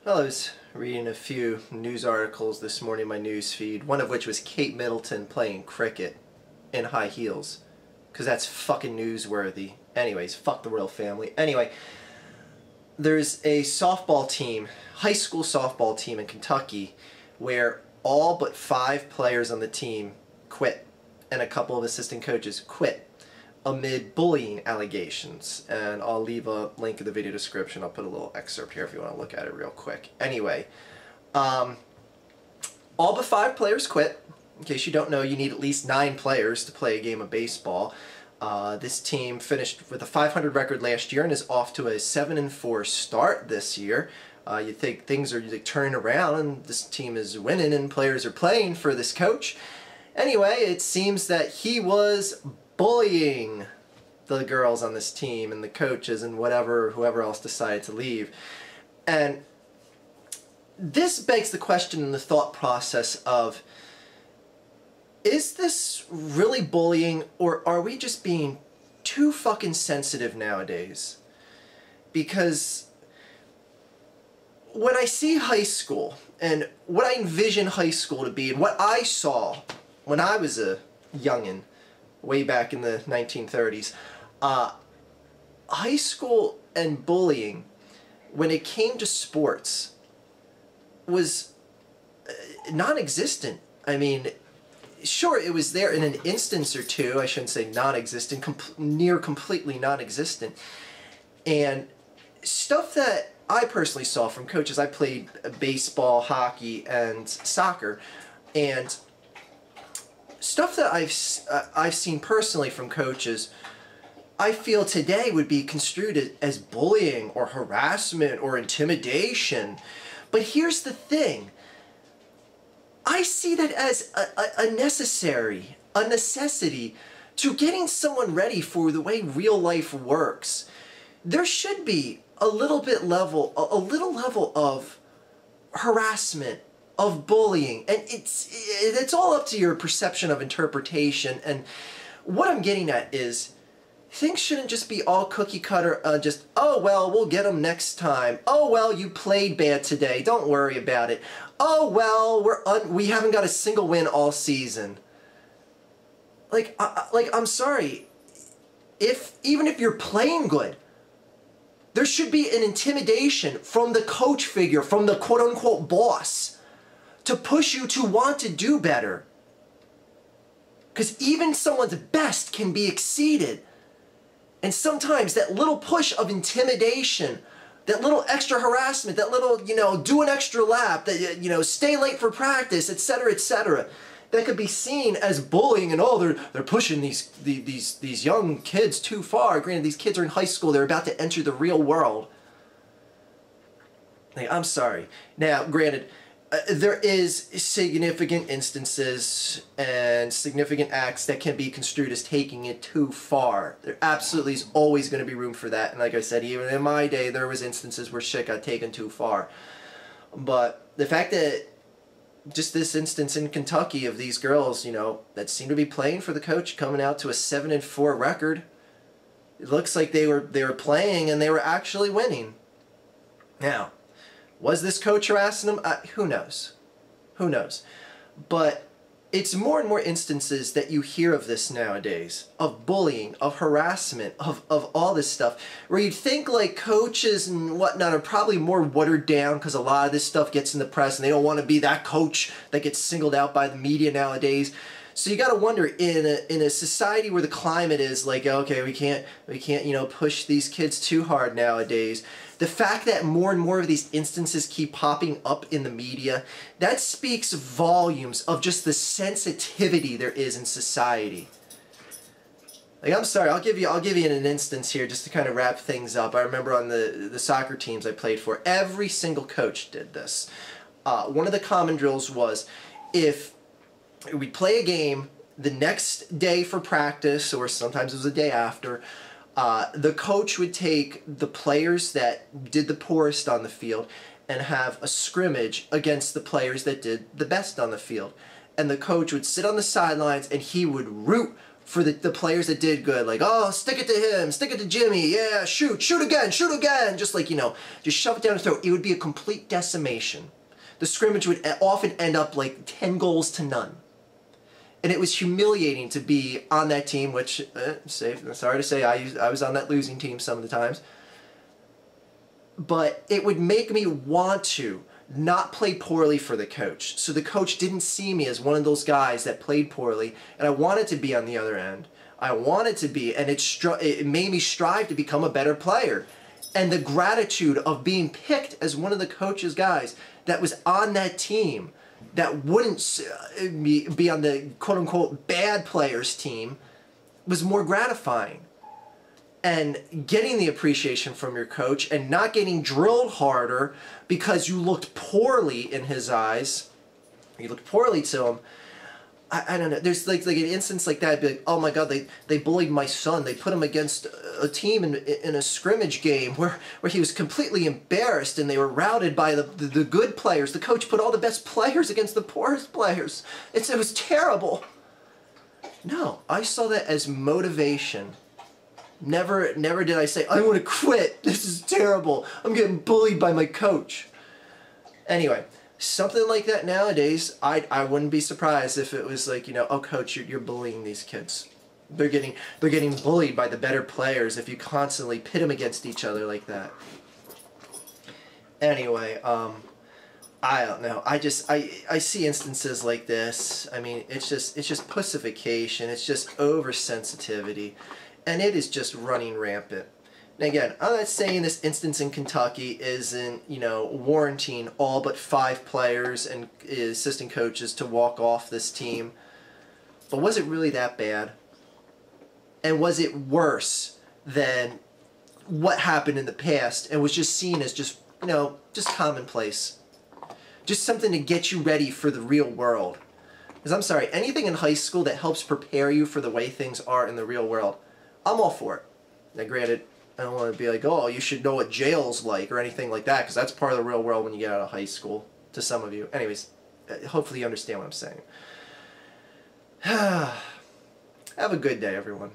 Well, I was reading a few news articles this morning in my news feed, one of which was Kate Middleton playing cricket in high heels, because that's fucking newsworthy. Anyways, fuck the royal family. Anyway, there's a softball team, high school softball team in Kentucky, where all but 5 players on the team quit, and a couple of assistant coaches quit amid bullying allegations. And I'll leave a link in the video description. I'll put a little excerpt here if you want to look at it real quick. Anyway, all but 5 players quit. In case you don't know, you need at least 9 players to play a game of baseball. This team finished with a .500 record last year and is off to a 7-4 start this year. You think things are turning around and this team is winning and players are playing for this coach. Anyway, it seems that he was bullying the girls on this team and the coaches and whoever else decided to leave. And this begs the question and the thought process of, is this really bullying, or are we just being too fucking sensitive nowadays? Because when I see high school and what I envision high school to be and what I saw when I was a youngin' way back in the 1930s, high school and bullying, when it came to sports, was non-existent. I mean, sure, it was there in an instance or two. I shouldn't say non-existent, near completely non-existent. And stuff that I personally saw from coaches, I played baseball, hockey, and soccer, and stuff that I've seen personally from coaches, I feel today would be construed as bullying or harassment or intimidation. But here's the thing. I see that as a necessity to getting someone ready for the way real life works. There should be a little level of harassment, of bullying, and it's all up to your perception of interpretation. And what I'm getting at is, things shouldn't just be all cookie cutter, just, oh well, we'll get them next time. Oh well, you played bad today, don't worry about it. Oh well, we haven't got a single win all season. Like I'm sorry, even if you're playing good, there should be an intimidation from the coach figure, from the quote-unquote boss, to push you to want to do better. Because even someone's best can be exceeded. And sometimes that little push of intimidation, that little extra harassment, that little, do an extra lap, that, stay late for practice, etc., that could be seen as bullying, and oh, they're pushing these young kids too far. Granted, these kids are in high school, they're about to enter the real world. Like, I'm sorry. Now, granted, there is significant instances and significant acts that can be construed as taking it too far. There absolutely is always going to be room for that. And like I said, even in my day, there was instances where shit got taken too far. But the fact that just this instance in Kentucky of these girls, that seem to be playing for the coach, coming out to a 7-4 record, it looks like they were playing and they were actually winning. Now, was this coach harassing them? Who knows? Who knows? But it's more and more instances that you hear of this nowadays, of bullying, of harassment, of all this stuff, where you'd think like coaches and whatnot are probably more watered down because a lot of this stuff gets in the press and they don't want to be that coach that gets singled out by the media nowadays. So you got to wonder, in a society where the climate is like, okay, we can't push these kids too hard nowadays. The fact that more and more of these instances keep popping up in the media, that speaks volumes of just the sensitivity there is in society. Like, I'm sorry, I'll give you an instance here just to kind of wrap things up. I remember on the soccer teams I played for, every single coach did this. One of the common drills was, if we'd play a game the next day for practice, or sometimes it was the day after, the coach would take the players that did the poorest on the field and have a scrimmage against the players that did the best on the field. And the coach would sit on the sidelines and he would root for the players that did good, like, oh, stick it to him, stick it to Jimmy, yeah, shoot again, just like, just shove it down his throat. It would be a complete decimation. The scrimmage would often end up like 10 goals to none. And it was humiliating to be on that team, which, sorry to say, I was on that losing team some of the times. But it would make me want to not play poorly for the coach. So the coach didn't see me as one of those guys that played poorly, and I wanted to be on the other end. I wanted to be, and it made me strive to become a better player. And the gratitude of being picked as one of the coach's guys that was on that team, that wouldn't be on the quote-unquote bad players team, was more gratifying. And getting the appreciation from your coach and not getting drilled harder because you looked poorly in his eyes, you looked poorly to him. I don't know. There's like an instance like that. I'd be like, oh my God, they bullied my son. They put him against a team in a scrimmage game where he was completely embarrassed, and they were routed by the good players. The coach put all the best players against the poorest players. It was terrible. No, I saw that as motivation. Never did I say, I want to quit. This is terrible. I'm getting bullied by my coach. Anyway, something like that nowadays, I wouldn't be surprised if it was like, oh coach, you're bullying these kids. They're getting bullied by the better players if you constantly pit them against each other like that. Anyway, I don't know. I see instances like this. I mean, it's just pussification. It's just oversensitivity. And it is just running rampant. And again, I'm not saying this instance in Kentucky isn't, warranting all but 5 players and assistant coaches to walk off this team. But was it really that bad? And was it worse than what happened in the past and was just seen as just commonplace? Just something to get you ready for the real world. Because I'm sorry, anything in high school that helps prepare you for the way things are in the real world, I'm all for it. Now granted, I don't want to be like, oh, you should know what jail's like or anything like that, because that's part of the real world when you get out of high school, to some of you. Anyways, hopefully you understand what I'm saying. Have a good day, everyone.